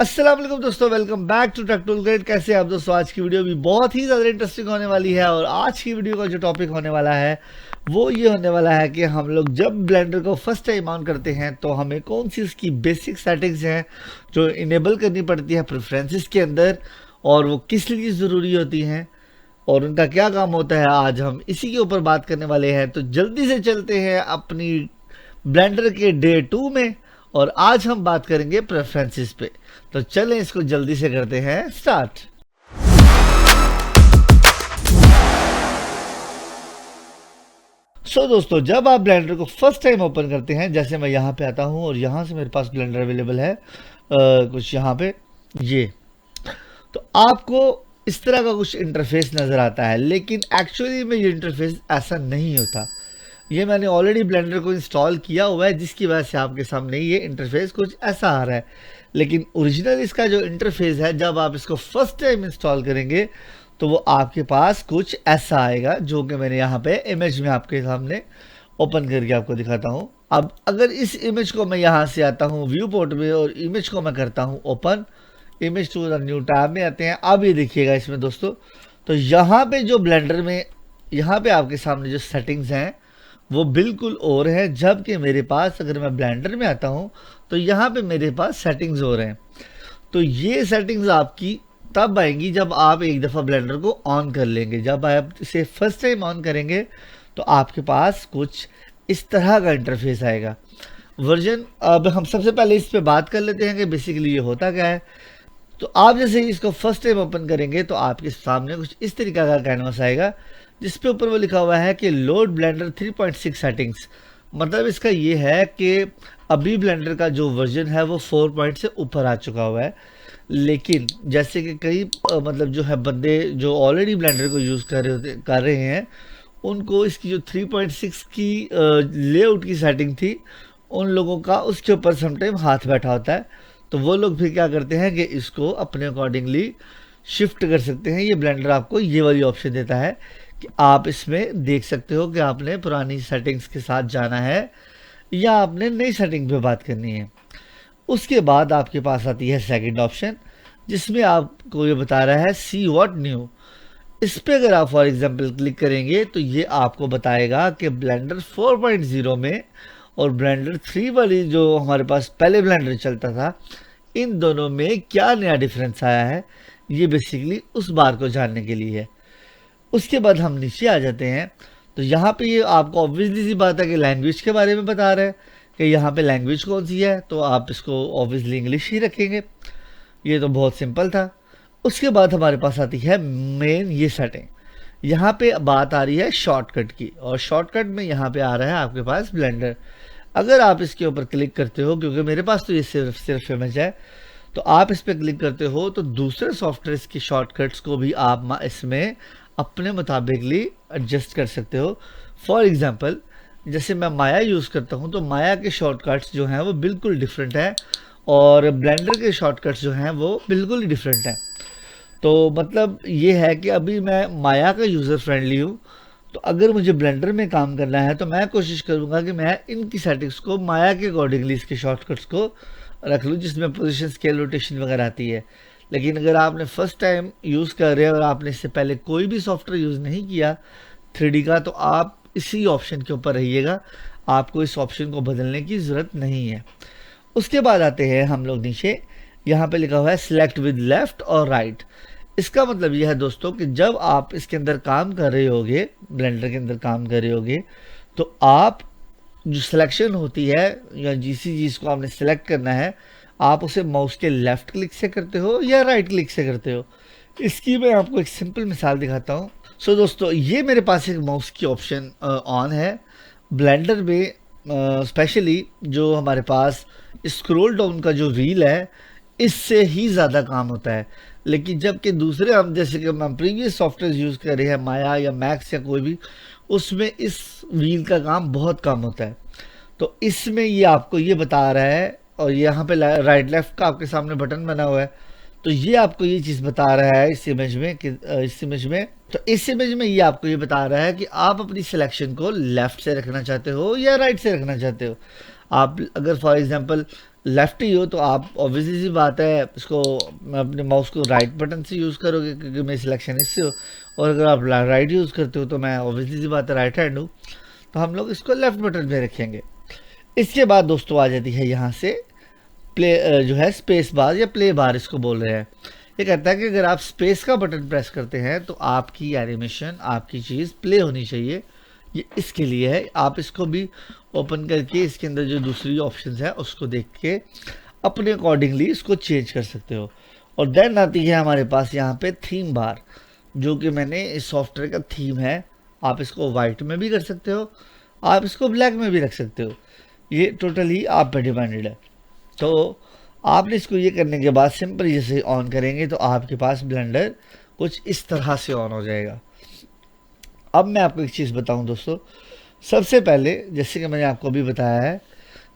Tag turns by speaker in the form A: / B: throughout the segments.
A: अस्सलाम वालेकुम दोस्तों, welcome back to tech tool guide. कैसे हैं आप दोस्तों? आज की वीडियो भी बहुत ही ज़्यादा इंटरेस्टिंग होने वाली है और आज की वीडियो का जो टॉपिक होने वाला है वो ये होने वाला है कि हम लोग जब ब्लेंडर को फर्स्ट टाइम ऑन करते हैं तो हमें कौन सी उसकी बेसिक सेटिंग्स हैं जो इनेबल करनी पड़ती है प्रेफरेंसेस के अंदर, और वो किस लिए ज़रूरी होती हैं और उनका क्या काम होता है। आज हम इसी के ऊपर बात करने वाले हैं, तो जल्दी से चलते हैं अपनी ब्लेंडर के डे 2 में और आज हम बात करेंगे प्रेफरेंसेस पे। तो चलें इसको जल्दी से करते हैं स्टार्ट। दोस्तों, जब आप ब्लेंडर को फर्स्ट टाइम ओपन करते हैं, जैसे मैं यहाँ पे आता हूँ और यहाँ से मेरे पास ब्लेंडर अवेलेबल है कुछ यहाँ पे ये, तो आपको इस तरह का कुछ इंटरफेस नज़र आता है, लेकिन एक्चुअली में ये इंटरफेस ऐसा नहीं होता। ये मैंने ऑलरेडी ब्लेंडर को इंस्टॉल किया हुआ है, जिसकी वजह से आपके सामने ये इंटरफेस कुछ ऐसा आ रहा है। लेकिन ओरिजिनल इसका जो इंटरफेस है, जब आप इसको फर्स्ट टाइम इंस्टॉल करेंगे तो वो आपके पास कुछ ऐसा आएगा, जो कि मैंने यहाँ पे इमेज में आपके सामने ओपन करके आपको दिखाता हूँ। अब अगर इस इमेज को मैं यहाँ से आता हूँ व्यू पोर्ट में और इमेज को मैं करता हूँ open, image to the new tab में आते हैं। अब ये देखिएगा इसमें दोस्तों, तो यहाँ पे जो ब्लेंडर में यहाँ पे आपके सामने जो सेटिंग्स हैं वो बिल्कुल और है, जबकि मेरे पास अगर मैं ब्लेंडर में आता हूँ तो यहाँ पे मेरे पास सेटिंग्स और हैं। तो ये सेटिंग्स आपकी तब आएंगी जब आप एक दफ़ा ब्लेंडर को ऑन कर लेंगे। जब आप इसे फर्स्ट टाइम ऑन करेंगे तो आपके पास कुछ इस तरह का इंटरफेस आएगा। वर्जन, अब हम सबसे पहले इस पे बात कर लेते हैं कि बेसिकली ये होता क्या है। तो आप जैसे ही इसको फर्स्ट टाइम ओपन करेंगे तो आपके सामने कुछ इस तरीका का कैनवास आएगा, जिसपे ऊपर वो लिखा हुआ है कि लोड ब्लेंडर 3.6 सेटिंग्स। मतलब इसका ये है कि अभी ब्लेंडर का जो वर्जन है वो 4 पॉइंट से ऊपर आ चुका हुआ है, लेकिन जैसे कि कई मतलब जो है बंदे जो ऑलरेडी ब्लेंडर को यूज़ कर रहे हैं, उनको इसकी जो 3.6 की लेआउट की सेटिंग थी, उन लोगों का उसके ऊपर समटाइम हाथ बैठा होता है। तो वो लोग फिर क्या करते हैं कि इसको अपने अकॉर्डिंगली शिफ्ट कर सकते हैं। ये ब्लेंडर आपको ये वाली ऑप्शन देता है कि आप इसमें देख सकते हो कि आपने पुरानी सेटिंग्स के साथ जाना है या आपने नई सेटिंग पे बात करनी है। उसके बाद आपके पास आती है सेकंड ऑप्शन, जिसमें आपको ये बता रहा है सी व्हाट न्यू। इस पे अगर आप फॉर एग्जांपल क्लिक करेंगे तो ये आपको बताएगा कि ब्लेंडर 4.0 में और ब्लेंडर 3 वाली जो हमारे पास पहले ब्लेंडर चलता था, इन दोनों में क्या नया डिफरेंस आया है। ये बेसिकली उस बार को जानने के लिए है। उसके बाद हम नीचे आ जाते हैं, तो यहाँ पे ये आपको ऑब्वियसली सी बात है कि लैंग्वेज के बारे में बता रहा है कि यहाँ पे लैंग्वेज कौन सी है, तो आप इसको ऑब्वियसली इंग्लिश ही रखेंगे। ये तो बहुत सिंपल था। उसके बाद हमारे पास आती है मेन ये सेटिंग। यहाँ पे बात आ रही है शॉर्टकट की, और शॉर्टकट में यहाँ पे आ रहा है आपके पास ब्लेंडर। अगर आप इसके ऊपर क्लिक करते हो, क्योंकि मेरे पास तो ये सिर्फ इमेज है, तो आप इस पर क्लिक करते हो तो दूसरे सॉफ्टवेयर की शॉर्टकट्स को भी आप इसमें अपने मुताबिकली एडजस्ट कर सकते हो। फॉर एग्जांपल, जैसे मैं माया यूज़ करता हूँ तो माया के शॉर्टकट्स जो हैं वो बिल्कुल डिफरेंट है और ब्लेंडर के शॉर्टकट्स जो हैं वो बिल्कुल ही डिफरेंट हैं। तो मतलब ये है कि अभी मैं माया का यूज़र फ्रेंडली हूँ, तो अगर मुझे ब्लेंडर में काम करना है तो मैं कोशिश करूँगा कि मैं इनकी सेटिंग्स को माया के अकॉर्डिंगली इसके शॉर्टकट्स को रख लूँ, जिसमें पोजीशन, स्केल, रोटेशन वगैरह आती है। लेकिन अगर आपने फर्स्ट टाइम यूज़ कर रहे हैं और आपने इससे पहले कोई भी सॉफ्टवेयर यूज़ नहीं किया 3D का, तो आप इसी ऑप्शन के ऊपर रहिएगा, आपको इस ऑप्शन को बदलने की ज़रूरत नहीं है। उसके बाद आते हैं हम लोग नीचे, यहाँ पे लिखा हुआ है सिलेक्ट विद लेफ्ट और राइट। इसका मतलब यह है दोस्तों कि जब आप इसके अंदर काम कर रहे होगे, ब्लेंडर के अंदर काम कर रहे होगे, तो आप जो सिलेक्शन होती है या जिस चीज़ को आपने सेलेक्ट करना है, आप उसे माउस के लेफ्ट क्लिक से करते हो या राइट क्लिक से करते हो। इसकी मैं आपको एक सिंपल मिसाल दिखाता हूँ। दोस्तों, ये मेरे पास एक माउस की ऑप्शन ऑन है ब्लेंडर में, स्पेशली जो हमारे पास स्क्रॉल डाउन का जो व्हील है, इससे ही ज़्यादा काम होता है। लेकिन जबकि दूसरे हम जैसे कि हम प्रीवियस सॉफ्टवेयर यूज़ कर रहे हैं, माया या मैक्स या कोई भी, उसमें इस व्हील का काम बहुत कम होता है। तो इसमें ये आपको ये बता रहा है, और यहाँ पे राइट लेफ्ट का आपके सामने बटन बना हुआ है, तो ये आपको ये चीज़ बता रहा है इस इमेज में कि इस इमेज में ये आपको ये बता रहा है कि आप अपनी सिलेक्शन को लेफ्ट से रखना चाहते हो या राइट से रखना चाहते हो। आप अगर फॉर एग्जांपल लेफ्टी हो तो आप ऑब्वियसली सी बात है इसको अपने माउस को राइट बटन से यूज़ करोगे, क्योंकि मेरी सिलेक्शन इससे हो। और अगर आप राइट यूज़ करते हो तो मैं ऑब्वियसली सी बात है राइट हैंड हूँ, तो हम लोग इसको लेफ्ट बटन पे रखेंगे। इसके बाद दोस्तों आ जाती है यहाँ से प्ले जो है स्पेस बार या प्ले बार इसको बोल रहे हैं। ये कहता है कि अगर आप स्पेस का बटन प्रेस करते हैं तो आपकी एनिमेशन, आपकी चीज़ प्ले होनी चाहिए। ये इसके लिए है। आप इसको भी ओपन करके इसके अंदर जो दूसरी ऑप्शंस है उसको देख के अपने अकॉर्डिंगली इसको चेंज कर सकते हो। और देन आती है हमारे पास यहाँ पे थीम बार, जो कि मैंने इस सॉफ्टवेयर का थीम है। आप इसको वाइट में भी कर सकते हो, आप इसको ब्लैक में भी रख सकते हो, ये टोटली आप पे डिपेंडेड है। तो आपने इसको ये करने के बाद सिंपल जैसे ऑन करेंगे तो आपके पास ब्लेंडर कुछ इस तरह से ऑन हो जाएगा। अब मैं आपको एक चीज़ बताऊं दोस्तों, सबसे पहले जैसे कि मैंने आपको अभी बताया है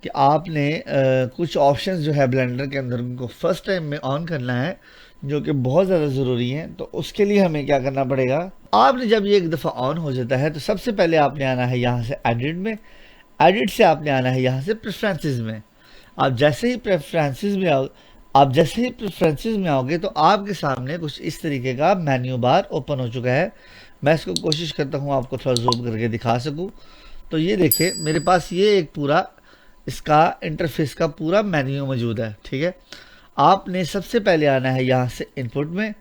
A: कि आपने कुछ ऑप्शंस जो है ब्लेंडर के अंदर उनको फर्स्ट टाइम में ऑन करना है, जो कि बहुत ज़्यादा ज़रूरी है। तो उसके लिए हमें क्या करना पड़ेगा, आपने जब ये एक दफ़ा ऑन हो जाता है तो सबसे पहले आपने आना है यहाँ से एडिट में, एडिट से आपने आना है यहाँ से प्रेफरेंसेस में। आप जैसे ही प्रेफरेंसेस में आओगे तो आपके सामने कुछ इस तरीके का मेन्यू बार ओपन हो चुका है। मैं इसको कोशिश करता हूँ आपको थोड़ा जूम करके दिखा सकूँ। तो ये देखिए मेरे पास ये एक पूरा इसका इंटरफेस का पूरा मेन्यू मौजूद है। ठीक है, आपने सबसे पहले आना है यहाँ से इनपुट में,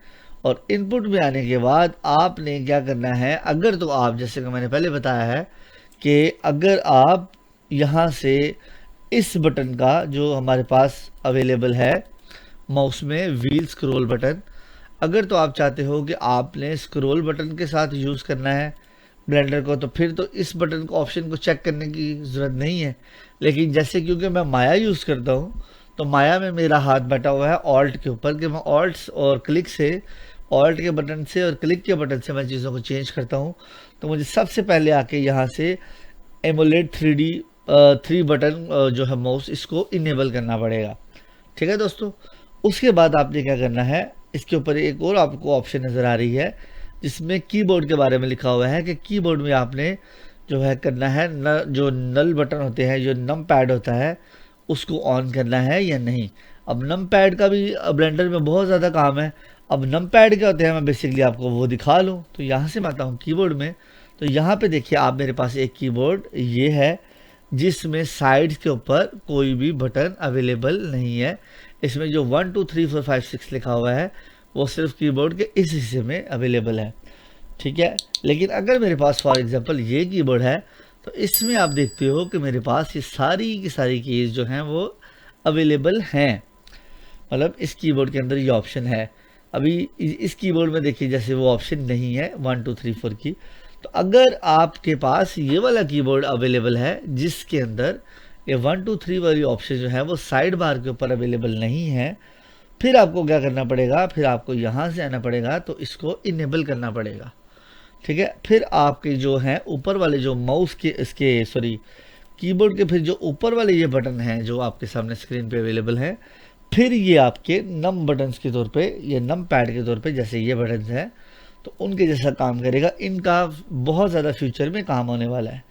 A: और इनपुट में आने के बाद आपने क्या करना है, अगर तो आप जैसे कि मैंने पहले बताया है कि अगर आप यहाँ से इस बटन का जो हमारे पास अवेलेबल है माउस में व्हील स्क्रॉल बटन, अगर तो आप चाहते हो कि आपने स्क्रॉल बटन के साथ यूज़ करना है ब्लेंडर को, तो फिर तो इस बटन को ऑप्शन को चेक करने की ज़रूरत नहीं है। लेकिन जैसे क्योंकि मैं माया यूज़ करता हूँ तो माया में मेरा हाथ बैठा हुआ है ऑल्ट के ऊपर, कि मैं ऑल्ट और क्लिक से, ऑल्ट के बटन से और क्लिक के बटन से मैं चीज़ों को चेंज करता हूँ। तो मुझे सबसे पहले आके यहाँ से एमुलेट 3D 3 बटन जो है माउस, इसको इनेबल करना पड़ेगा। ठीक है दोस्तों, उसके बाद आपने क्या करना है, इसके ऊपर एक और आपको ऑप्शन नज़र आ रही है जिसमें कीबोर्ड के बारे में लिखा हुआ है कि कीबोर्ड में आपने जो है करना है जो नल बटन होते हैं, जो नम पैड होता है, उसको ऑन करना है या नहीं। अब नम पैड का भी ब्लेंडर में बहुत ज़्यादा काम है। अब नम पैड क्या होते हैं मैं बेसिकली आपको वो दिखा लूँ। तो यहाँ से मैं आता हूँ कीबोर्ड में, तो यहाँ पे देखिए आप मेरे पास एक कीबोर्ड ये है जिसमें साइड्स के ऊपर कोई भी बटन अवेलेबल नहीं है। इसमें जो 1 2 3 4 5 6 लिखा हुआ है वो सिर्फ कीबोर्ड के इस हिस्से में अवेलेबल है। ठीक है, लेकिन अगर मेरे पास फॉर एग्जांपल ये कीबोर्ड है तो इसमें आप देखते हो कि मेरे पास ये सारी की सारी कीज़ जो हैं वो अवेलेबल हैं। मतलब इस कीबोर्ड के अंदर ये ऑप्शन है। अभी इस कीबोर्ड में देखिए जैसे वो ऑप्शन नहीं है 1 2 3 4 की। तो अगर आपके पास ये वाला कीबोर्ड अवेलेबल है जिसके अंदर ये 1 2 3 वाली ऑप्शन जो है वो साइड बार के ऊपर अवेलेबल नहीं है, फिर आपको क्या करना पड़ेगा, फिर आपको यहाँ से आना पड़ेगा, तो इसको इनेबल करना पड़ेगा। ठीक है, फिर आपके जो हैं ऊपर वाले जो माउस के इसके सॉरी कीबोर्ड के फिर जो ऊपर वाले ये बटन हैं जो आपके सामने स्क्रीन पे अवेलेबल हैं, फिर ये आपके नम बटन्स के तौर पे, ये नम पैड के तौर पे जैसे ये बटन्स हैं तो उनके जैसा काम करेगा। इनका बहुत ज़्यादा फ्यूचर में काम होने वाला है।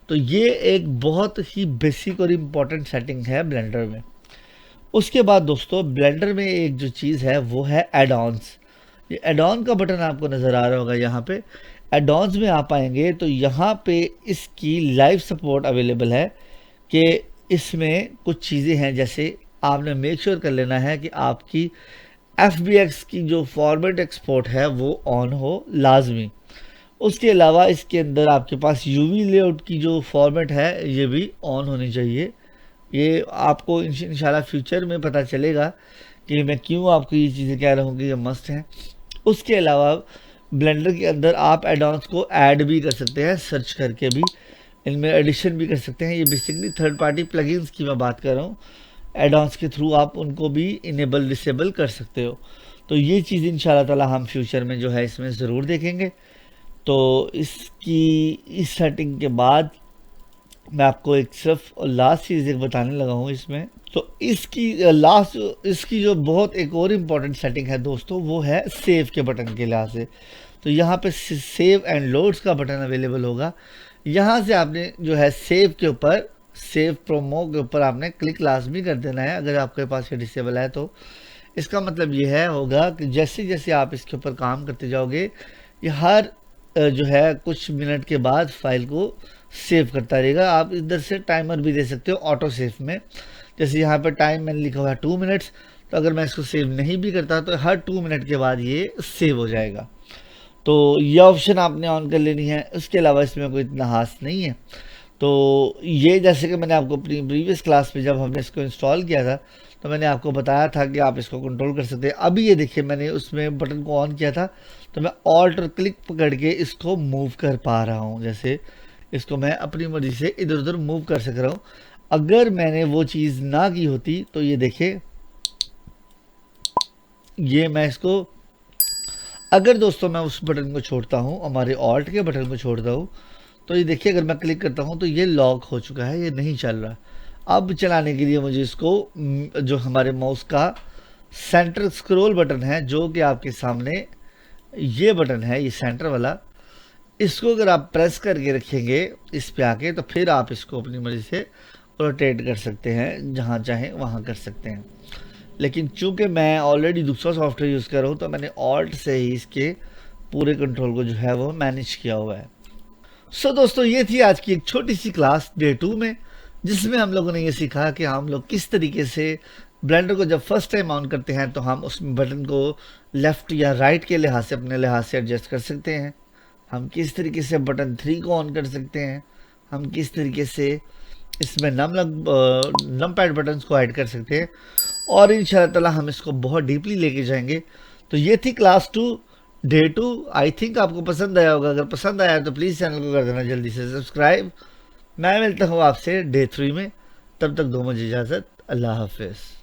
A: तो ये एक बहुत ही बेसिक और इम्पॉर्टेंट सेटिंग है ब्लेंडर में। उसके बाद दोस्तों ब्लेंडर में एक जो चीज़ है वो है एड ऑन्स। ये एड ऑन का बटन आपको नज़र आ रहा होगा यहाँ पे। एड ऑन्स में आप आएंगे तो यहाँ पे इसकी लाइव सपोर्ट अवेलेबल है कि इसमें कुछ चीज़ें हैं, जैसे आपने मेक श्योर कर लेना है कि आपकी FBX की जो फॉर्मेट एक्सपोर्ट है वो ऑन हो लाजमी। उसके अलावा इसके अंदर आपके पास UV लेआउट की जो फॉर्मेट है ये भी ऑन होनी चाहिए। ये आपको इंशाल्लाह फ्यूचर में पता चलेगा कि मैं क्यों आपको ये चीज़ें कह रहा हूँ कि ये मस्ट हैं। उसके अलावा ब्लेंडर के अंदर आप एड-ऑन्स को ऐड भी कर सकते हैं, सर्च करके भी इनमें एडिशन भी कर सकते हैं। ये बेसिकली थर्ड पार्टी प्लगइन्स की मैं बात कर रहा हूँ। एड-ऑन्स के थ्रू आप उनको भी इनेबल डिसेबल कर सकते हो। तो ये चीज़ इंशाल्लाह ताला हम फ्यूचर में जो है इसमें ज़रूर देखेंगे। तो इसकी इस सेटिंग के बाद मैं आपको एक सिर्फ लास्ट चीज़ एक बताने लगा हूँ इसमें। तो इसकी जो बहुत एक और इम्पॉर्टेंट सेटिंग है दोस्तों, वो है सेव के बटन के लिहाज से। तो यहाँ पे सेव एंड लोड्स का बटन अवेलेबल होगा। यहाँ से आपने जो है सेव के ऊपर सेव प्रोमो के ऊपर आपने क्लिक लाजमी कर देना है अगर आपके पास ये डिसेबल है तो। इसका मतलब ये है होगा कि जैसे जैसे आप इसके ऊपर काम करते जाओगे ये हर जो है कुछ मिनट के बाद फाइल को सेव करता रहेगा। आप इधर से टाइमर भी दे सकते हो ऑटो सेव में, जैसे यहाँ पर टाइम मैंने लिखा हुआ है 2 मिनट्स, तो अगर मैं इसको सेव नहीं भी करता तो हर 2 मिनट के बाद ये सेव हो जाएगा। तो ये ऑप्शन आपने ऑन कर लेनी है, उसके अलावा इसमें कोई इतना खास नहीं है। तो ये जैसे कि मैंने आपको अपनी प्रीवियस क्लास में जब हमने इसको इंस्टॉल किया था तो मैंने आपको बताया था कि आप इसको कंट्रोल कर सकते हैं। अभी ये देखिए मैंने उसमें बटन को ऑन किया था तो मैं ऑल्ट और क्लिक पकड़ के इसको मूव कर पा रहा हूँ, जैसे इसको मैं अपनी मर्जी से इधर उधर मूव कर सक रहा हूँ। अगर मैंने वो चीज़ ना की होती तो ये देखिए ये मैं इसको, अगर दोस्तों मैं उस बटन को छोड़ता हूँ, हमारे ऑल्ट के बटन को छोड़ता हूँ, तो ये देखिए अगर मैं क्लिक करता हूँ तो ये लॉक हो चुका है, ये नहीं चल रहा। अब चलाने के लिए मुझे इसको जो हमारे माउस का सेंटर स्क्रॉल बटन है जो कि आपके सामने ये बटन है, ये सेंटर वाला, इसको अगर आप प्रेस करके रखेंगे इस पे आके तो फिर आप इसको अपनी मर्जी से रोटेट कर सकते हैं, जहाँ चाहें वहाँ कर सकते हैं। लेकिन चूंकि मैं ऑलरेडी दूसरा सॉफ्टवेयर यूज़ कर रहा हूँ तो मैंने ऑल्ट से ही इसके पूरे कंट्रोल को जो है वो मैनेज किया हुआ है। सो दोस्तों ये थी आज की एक छोटी सी क्लास डे 2 में, जिसमें हम लोगों ने ये सीखा कि हम लोग किस तरीके से ब्लेंडर को जब फर्स्ट टाइम ऑन करते हैं तो हम उस बटन को लेफ़्ट या राइट के लिहाज से अपने लिहाज से एडजस्ट कर सकते हैं। हम किस तरीके से बटन 3 को ऑन कर सकते हैं, हम किस तरीके से इसमें नम पैड बटन्स को ऐड कर सकते हैं, और इंशाल्लाह ताला हम इसको बहुत डीपली लेके जाएंगे। तो ये थी क्लास 2 डे 2। आई थिंक आपको पसंद आया होगा, अगर पसंद आया तो प्लीज़ चैनल को कर देना जल्दी से सब्सक्राइब। मैं मिलता हूँ आपसे डे 3 में, तब तक दो मुझे इजाज़त, अल्लाह हाफिज़।